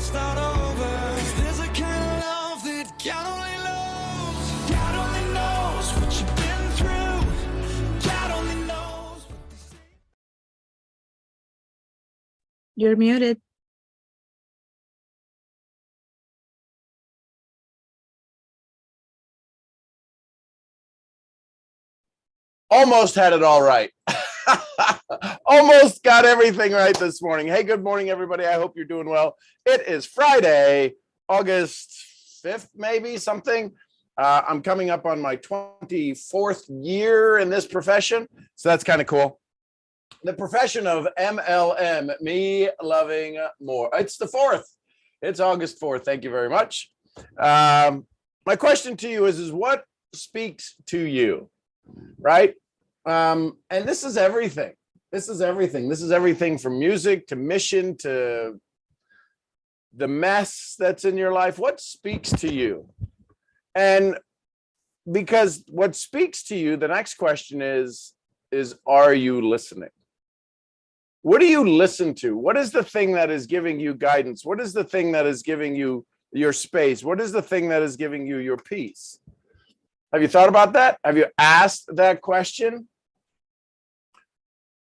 start over. 'Cause there's a kind of love that God only knows. God only knows what you've been through. God only knows what they say. You're muted. Almost had it all right. Almost got everything right this morning. Hey, good morning, everybody. I hope you're doing well. It is Friday, August 5th, maybe something. I'm coming up on my 24th year in this profession. So that's kind of cool. The profession of MLM, me loving more. It's the 4th. It's August 4th. Thank you very much. My question to you is what speaks to you? Right? And this is everything. This is everything. This is everything from music to mission to the mess that's in your life. What speaks to you? And because what speaks to you, the next question is are you listening? What do you listen to? What is the thing that is giving you guidance? What is the thing that is giving you your space? What is the thing that is giving you your peace? Have you thought about that? Have you asked that question?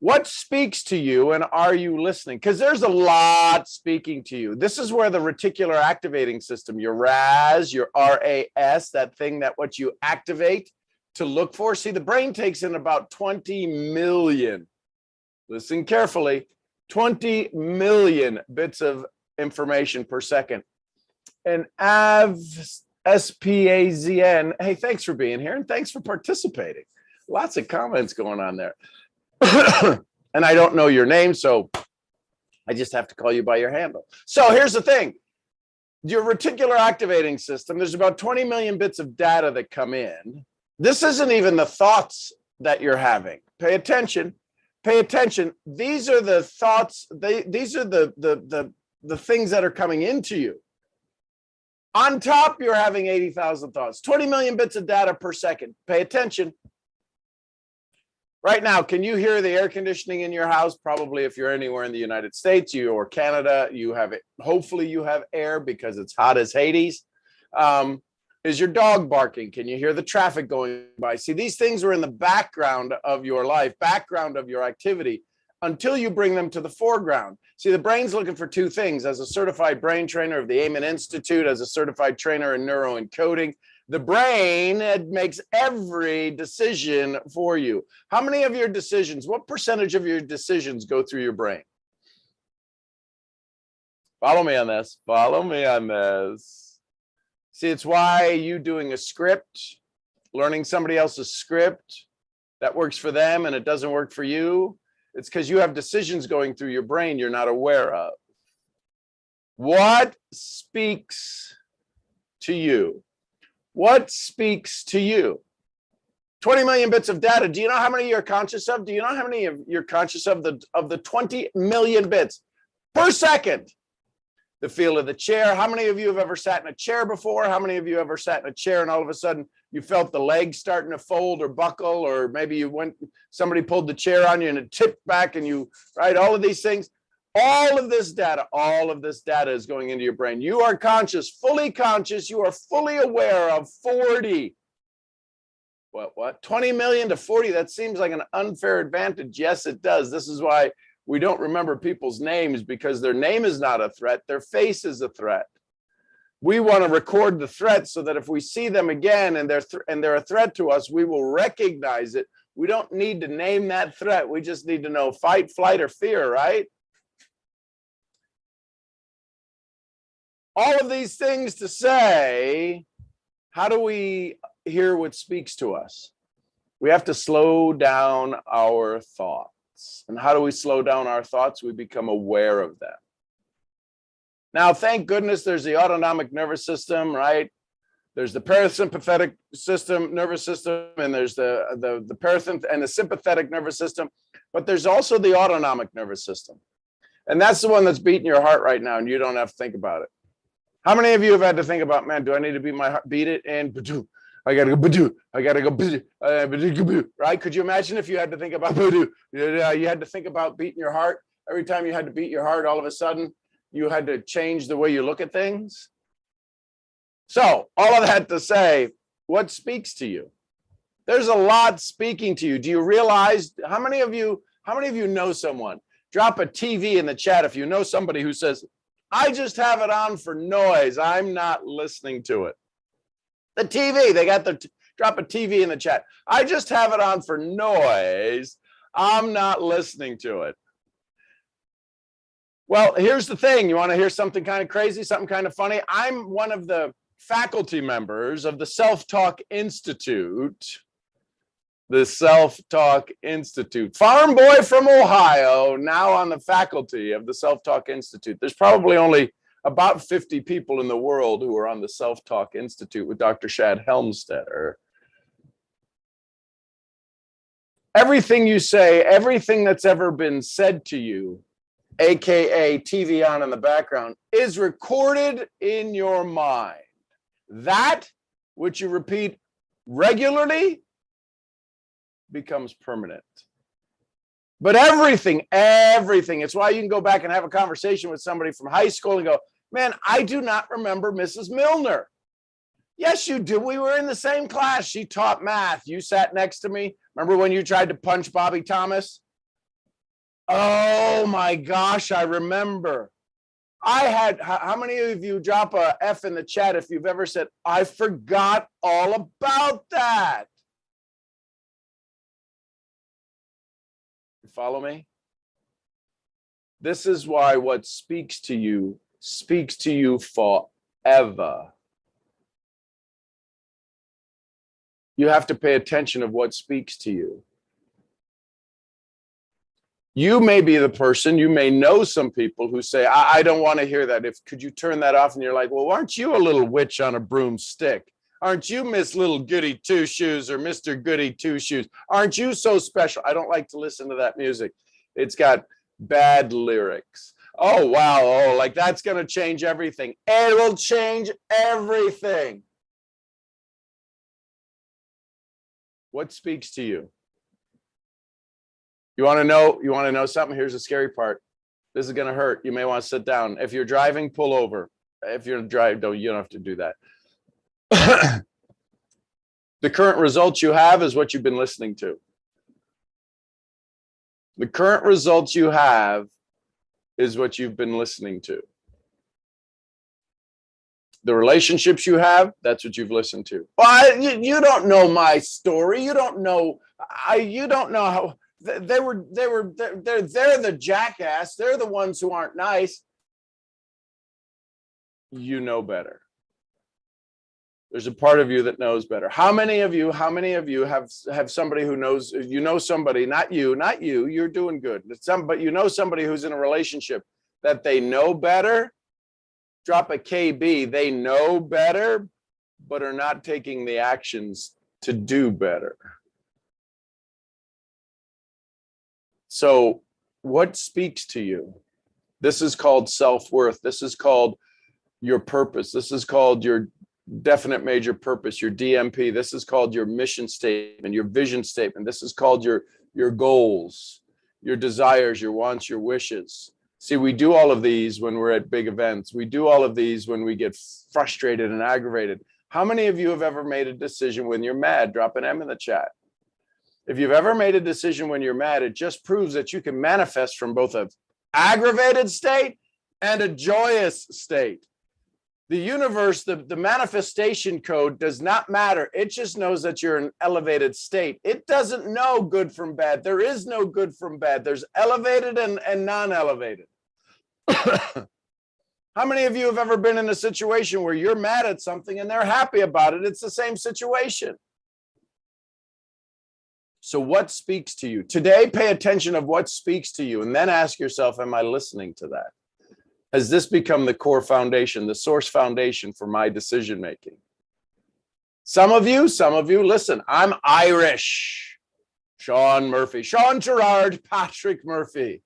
What speaks to you and are you listening? Because there's a lot speaking to you. This is where the reticular activating system, your RAS, your RAS, that thing that what you activate to look for. See, the brain takes in about 20 million, listen carefully, 20 million bits of information per second. And SPAZN. Hey, thanks for being here and thanks for participating. Lots of comments going on there. And I don't know your name, so I just have to call you by your handle. So here's the thing. Your reticular activating system, there's about 20 million bits of data that come in. This isn't even the thoughts that you're having. Pay attention. Pay attention. These are the thoughts. These are the things that are coming into you. On top, you're having 80,000 thoughts, 20 million bits of data per second. Pay attention. Right now, can you hear the air conditioning in your house? Probably if you're anywhere in the United States or Canada, you have it. Hopefully you have air because it's hot as Hades. Is your dog barking? Can you hear the traffic going by? See, these things are in the background of your life, background of your activity, until you bring them to the foreground. See, the brain's looking for two things. As a certified brain trainer of the Amen Institute, as a certified trainer in neuroencoding, the brain makes every decision for you. How many of your decisions, what percentage of your decisions go through your brain? Follow me on this. Follow me on this. See, it's why you doing a script, learning somebody else's script that works for them and it doesn't work for you. It's because you have decisions going through your brain you're not aware of. What speaks to you? What speaks to you? 20 million bits of data. Do you know how many you're conscious of? Do you know how many you're conscious of the 20 million bits per second? The feel of the chair. How many of you have ever sat in a chair before? How many of you ever sat in a chair and all of a sudden you felt the legs starting to fold or buckle, or maybe somebody pulled the chair on you and it tipped back and right? All of these things. All of this data is going into your brain. You are conscious, you are fully aware of 40. What? 20 million to 40, that seems like an unfair advantage. Yes, it does. This is why we don't remember people's names, because their name is not a threat, their face is a threat. We want to record the threat so that if we see them again and they're a threat to us, we will recognize it. We don't need to name that threat. We just need to know fight, flight, or fear, right? All of these things to say, how do we hear what speaks to us? We have to slow down our thoughts. And how do we slow down our thoughts? We become aware of them. Now, thank goodness there's the autonomic nervous system, right? There's the parasympathetic nervous system, and there's the parasympathetic and the sympathetic nervous system, but there's also the autonomic nervous system. And that's the one that's beating your heart right now, and you don't have to think about it. How many of you have had to think about, man, do I need to beat my heart, beat it, and I gotta go, I gotta go, right? Could you imagine if you had to think about, you had to think about beating your heart? Every time you had to beat your heart, all of a sudden, you had to change the way you look at things. So all of that to say, what speaks to you? There's a lot speaking to you. Do you realize how many of you know someone? Drop a TV in the chat if you know somebody who says, I just have it on for noise. I'm not listening to it. The TV, they got drop a TV in the chat. I just have it on for noise. I'm not listening to it. Well, here's the thing. You want to hear something kind of crazy, something kind of funny? I'm one of the faculty members of the Self-Talk Institute. The Self-Talk Institute. Farm boy from Ohio, now on the faculty of the Self-Talk Institute. There's probably only about 50 people in the world who are on the Self-Talk Institute with Dr. Shad Helmstetter. Everything you say, everything that's ever been said to you, AKA TV on in the background, is recorded in your mind. That which you repeat regularly becomes permanent. But everything, it's why you can go back and have a conversation with somebody from high school and go, man, I do not remember Mrs. Milner. Yes, you do. We were in the same class. She taught math. You sat next to me. Remember when you tried to punch Bobby Thomas? Oh my gosh, I remember. I had, how many of you drop a F in the chat if you've ever said, I forgot all about that? Follow me? This is why what speaks to you forever. You have to pay attention of what speaks to you. You may be the person, you may know some people who say, I don't want to hear that. Could you turn that off? And you're like, well, aren't you a little witch on a broomstick? Aren't you Miss Little Goody Two Shoes or Mr. Goody Two Shoes? Aren't you so special? I don't like to listen to that music. It's got bad lyrics. Oh, wow. Oh, like that's going to change everything. It will change everything. What speaks to you? You want to know something? Here's the scary part. This is going to hurt. You may want to sit down. If you're driving, pull over. If you're driving, you don't have to do that. The current results you have is what you've been listening to. The current results you have is what you've been listening to. The relationships you have, that's what you've listened to. Well, you don't know my story. You don't know. You don't know how they're the jackass. They're the ones who aren't nice. You know better. There's a part of you that knows better. How many of you have somebody who knows, somebody, not you, you're doing good. But you know somebody who's in a relationship that they know better? Drop a KB. They know better, but are not taking the actions to do better. So what speaks to you? This is called self-worth. This is called your purpose. This is called your definite major purpose, your DMP. This is called your mission statement, your vision statement. This is called your goals, your desires, your wants, your wishes. See, we do all of these when we're at big events. We do all of these when we get frustrated and aggravated. How many of you have ever made a decision when you're mad? Drop an M in the chat. If you've ever made a decision when you're mad, it just proves that you can manifest from both an aggravated state and a joyous state. The universe, the manifestation code does not matter. It just knows that you're in an elevated state. It doesn't know good from bad. There is no good from bad. There's elevated and non-elevated. How many of you have ever been in a situation where you're mad at something and they're happy about it? It's the same situation. So what speaks to you? Today, pay attention of what speaks to you and then ask yourself, am I listening to that? Has this become the core foundation, the source foundation for my decision making? Some of you, listen, I'm Irish. Sean Murphy, Sean Gerard, Patrick Murphy.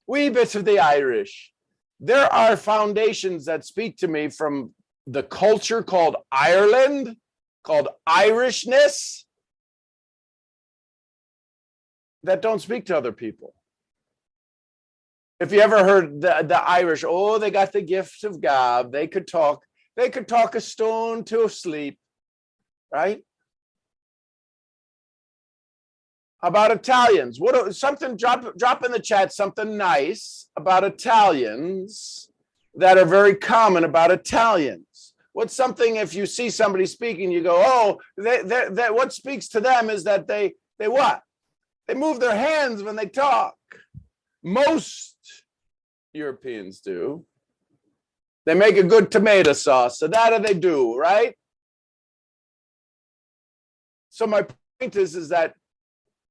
Wee bit of the Irish. There are foundations that speak to me from the culture called Ireland, called Irishness, that don't speak to other people. If you ever heard the Irish, oh, they got the gift of gab. They could talk a stone to sleep, right? About Italians, something drop in the chat something nice about Italians that are very common about Italians. What's something if you see somebody speaking, you go, oh, they what speaks to them is that they what? They move their hands when they talk. Most Europeans do. They make a good tomato sauce, so that they do, right? So my point is that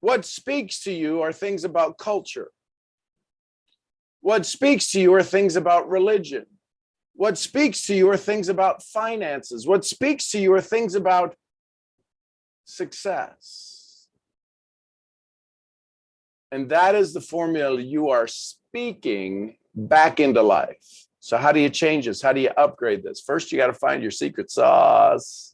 what speaks to you are things about culture. What speaks to you are things about religion. What speaks to you are things about finances. What speaks to you are things about success. And that is the formula you are speaking back into life. So how do you change this? How do you upgrade this? First, you got to find your secret sauce.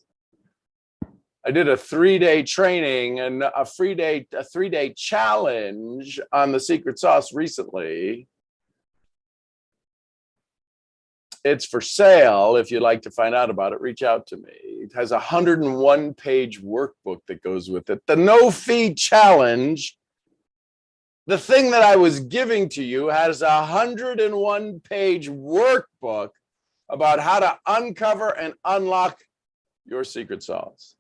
I did a 3-day training and a 3-day challenge on the secret sauce recently. It's for sale. If you'd like to find out about it, reach out to me. It has a 101-page workbook that goes with it. The no-fee challenge, the thing that I was giving to you, has a 101-page workbook about how to uncover and unlock your secret sauce.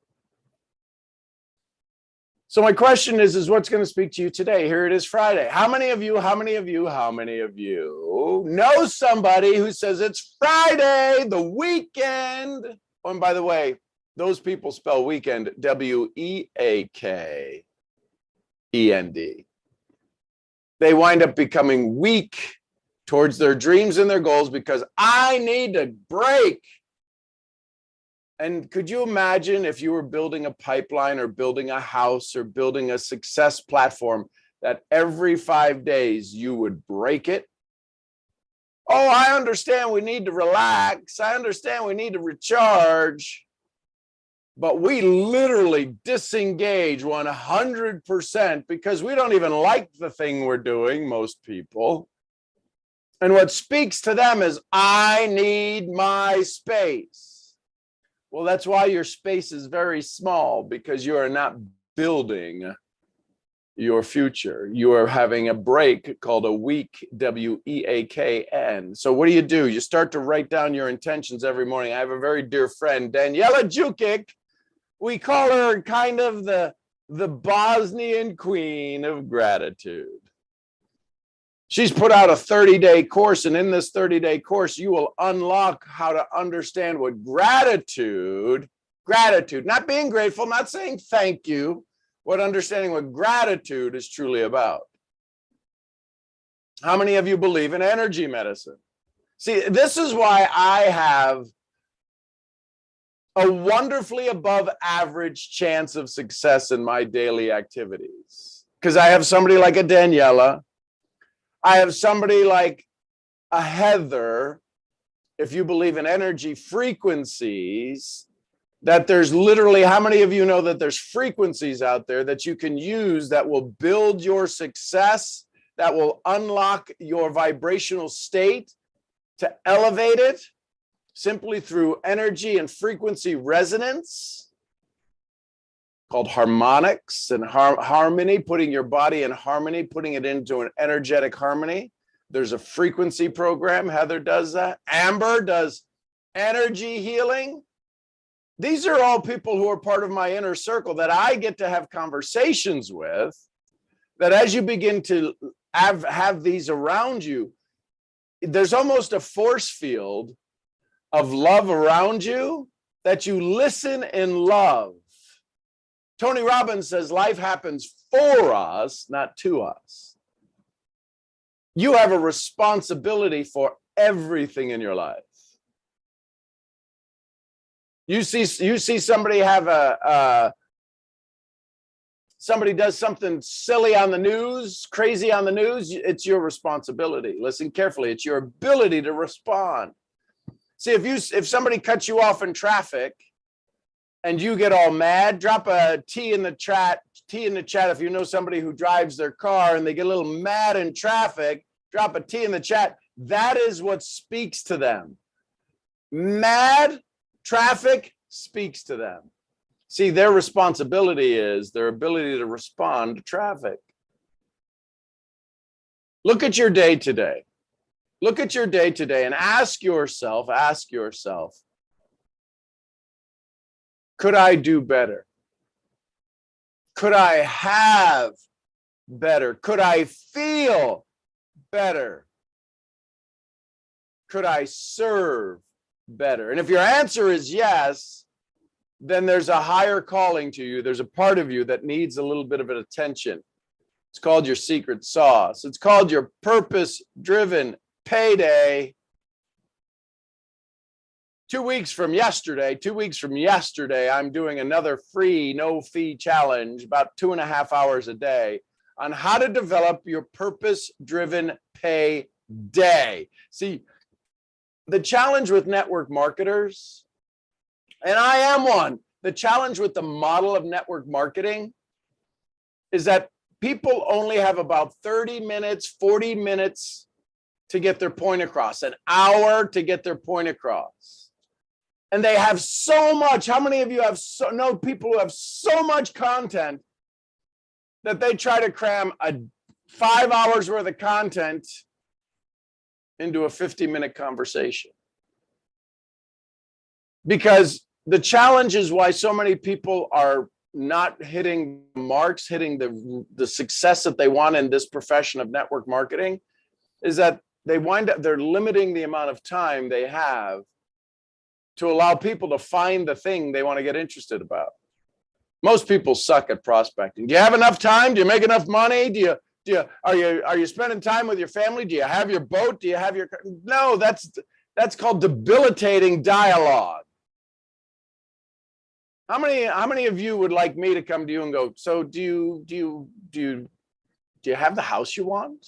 So my question is what's going to speak to you today? Here it is, Friday. How many of you know somebody who says it's Friday, the weekend? Oh, and by the way, those people spell weekend W-E-A-K-E-N-D. They wind up becoming weak towards their dreams and their goals because I need a break. And could you imagine if you were building a pipeline or building a house or building a success platform that every 5 days you would break it? Oh, I understand we need to relax. I understand we need to recharge. But we literally disengage 100% because we don't even like the thing we're doing, most people. And what speaks to them is, I need my space. Well, that's why your space is very small, because you are not building your future. You are having a break called a week, W-E-A-K-N. So what do? You start to write down your intentions every morning. I have a very dear friend, Daniela Jukic. We call her kind of the Bosnian queen of gratitude. She's put out a 30-day course, and in this 30-day course, you will unlock how to understand what gratitude, not being grateful, not saying thank you, what understanding what gratitude is truly about. How many of you believe in energy medicine? See, this is why I have a wonderfully above average chance of success in my daily activities. Because I have somebody like a Daniela. I have somebody like a Heather. If you believe in energy frequencies, that there's literally, how many of you know that there's frequencies out there that you can use that will build your success, that will unlock your vibrational state to elevate it simply through energy and frequency resonance, called harmonics and harmony, putting your body in harmony, putting it into an energetic harmony. There's a frequency program. Heather does that. Amber does energy healing. These are all people who are part of my inner circle that I get to have conversations with, that as you begin to have these around you, there's almost a force field of love around you that you listen in love. Tony Robbins says life happens for us, not to us. You have a responsibility for everything in your life. You see somebody have somebody does something silly on the news, crazy on the news, it's your responsibility. Listen carefully, it's your ability to respond. See, if somebody cuts you off in traffic and you get all mad, drop a T in the chat if you know somebody who drives their car and they get a little mad in traffic. drop a T in the chat. That is what speaks to them. Mad traffic speaks to them. See, their responsibility is their ability to respond to traffic. Look at your day today. Look at your day today and ask yourself, could I do better? Could I have better? Could I feel better? Could I serve better? And if your answer is yes, then there's a higher calling to you. There's a part of you that needs a little bit of an attention. It's called your secret sauce. It's called your purpose-driven payday. 2 weeks from yesterday, I'm doing another free, no-fee challenge, about 2.5 hours a day, on how to develop your purpose-driven pay day. See, the challenge with network marketers, and I am one, the challenge with the model of network marketing is that people only have about 30 minutes, 40 minutes to get their point across, an hour to get their point across. And they have so much. How many of you know people who have so much content that they try to cram 5 hours worth of content into a 50-minute conversation? Because the challenge is why so many people are not hitting marks, hitting the success that they want in this profession of network marketing, is that they're limiting the amount of time they have to allow people to find the thing they want to get interested about. Most people suck at prospecting. Do you have enough time? Do you make enough money? Are you spending time with your family? Do you have your boat? Do you have your... No, that's called debilitating dialogue. How many of you would like me to come to you and go, so do you have the house you want?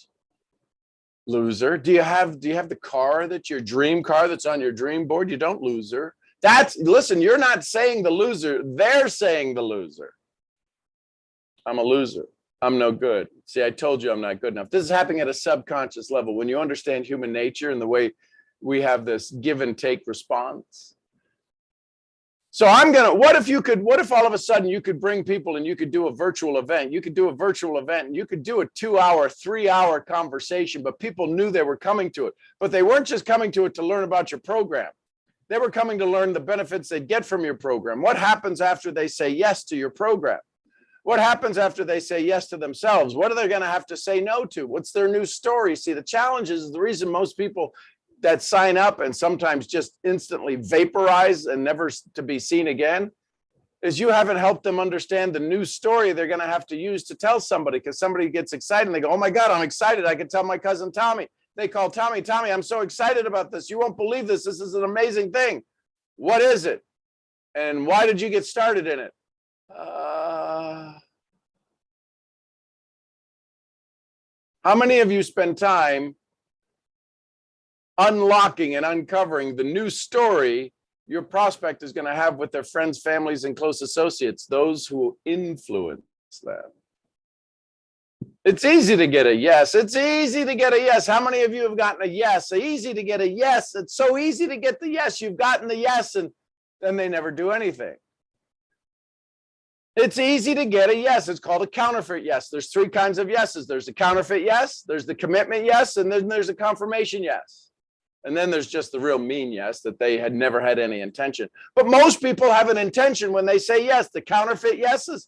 Loser. Do you have the car that's your dream car that's on your dream board? You don't, loser. Listen, you're not saying the loser, they're saying the loser. I'm a loser. I'm no good. See, I told you I'm not good enough. This is happening at a subconscious level. When you understand human nature and the way we have this give and take response. So what if all of a sudden you could bring people and you could do a virtual event? You could do a virtual event and you could do a 2-hour, 3-hour conversation, but people knew they were coming to it. But they weren't just coming to it to learn about your program. They were coming to learn the benefits they'd get from your program. What happens after they say yes to your program? What happens after they say yes to themselves? What are they going to have to say no to? What's their new story? See, the challenge is the reason most people that sign up and sometimes just instantly vaporize and never to be seen again is you haven't helped them understand the new story they're going to have to use to tell somebody, because somebody gets excited and they go, oh my God, I'm excited. I can tell my cousin Tommy. They call Tommy, I'm so excited about this. You won't believe this. This is an amazing thing. What is it? And why did you get started in it? How many of you spend time unlocking and uncovering the new story your prospect is going to have with their friends, families, and close associates, those who influence them? It's easy to get a yes. It's easy to get a yes. How many of you have gotten a yes? It's easy to get a yes. It's so easy to get the yes. You've gotten the yes, and then they never do anything. It's easy to get a yes. It's called a counterfeit yes. There's 3 kinds of yeses. There's the counterfeit yes, there's the commitment yes, and then there's a confirmation yes. And then there's just the real mean yes, that they had never had any intention. But most people have an intention when they say yes. The counterfeit yeses,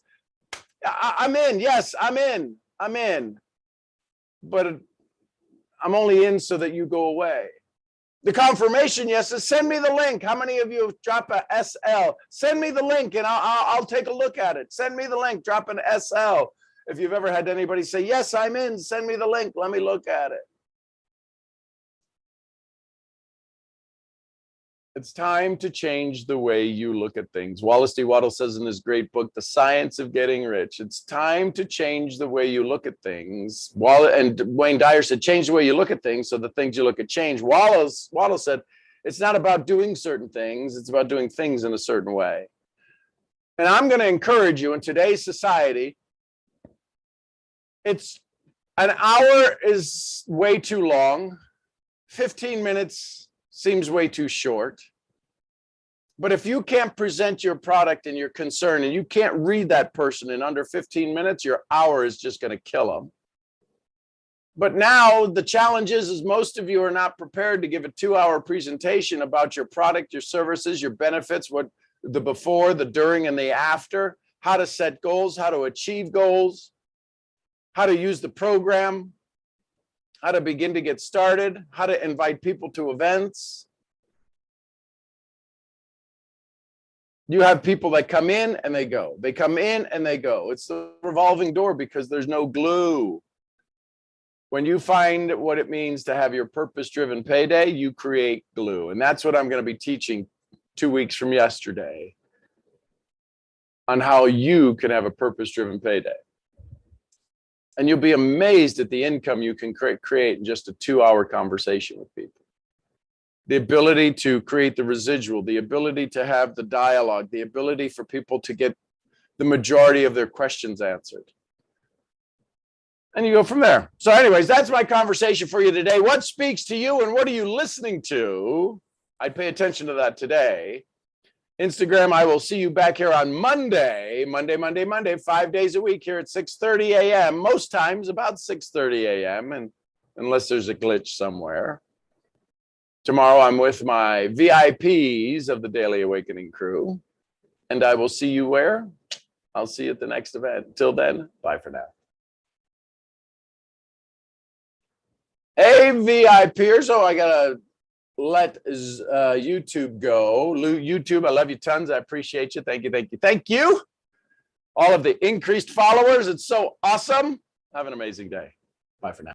I'm in. Yes, I'm in. I'm in. But I'm only in so that you go away. The confirmation yes is send me the link. How many of you drop a SL? Send me the link and I'll take a look at it. Send me the link, drop an SL. If you've ever had anybody say, yes, I'm in, send me the link, let me look at it. It's time to change the way you look at things. Wallace D. Waddell says in his great book, The Science of Getting Rich, it's time to change the way you look at things. And Wayne Dyer said, change the way you look at things so the things you look at change. Waddell said, it's not about doing certain things, it's about doing things in a certain way. And I'm going to encourage you in today's society, An hour is way too long. 15 minutes seems way too short. But if you can't present your product and your concern and you can't read that person in under 15 minutes, your hour is just going to kill them. But now the challenge is most of you are not prepared to give a 2-hour presentation about your product, your services, your benefits, what the before, the during, and the after, how to set goals, how to achieve goals, how to use the program, how to begin to get started, how to invite people to events. You have people that come in and they go. They come in and they go. It's the revolving door because there's no glue. When you find what it means to have your purpose-driven payday, you create glue. And that's what I'm going to be teaching 2 weeks from yesterday on how you can have a purpose-driven payday. And you'll be amazed at the income you can create in just a 2-hour conversation with people. The ability to create the residual, the ability to have the dialogue, the ability for people to get the majority of their questions answered. And you go from there. So anyways, that's my conversation for you today. What speaks to you and what are you listening to? I'd pay attention to that today. Instagram, I will see you back here on Monday, 5 days a week here at 6:30 a.m. Most times about 6:30 a.m. and unless there's a glitch somewhere. Tomorrow I'm with my VIPs of the Daily Awakening crew. And I will see you where? I'll see you at the next event. Till then, bye for now. Hey, VIPers. Oh, I got to let YouTube go. YouTube, I love you tons. I appreciate you. Thank you, thank you, thank you. All of the increased followers. It's so awesome. Have an amazing day. Bye for now.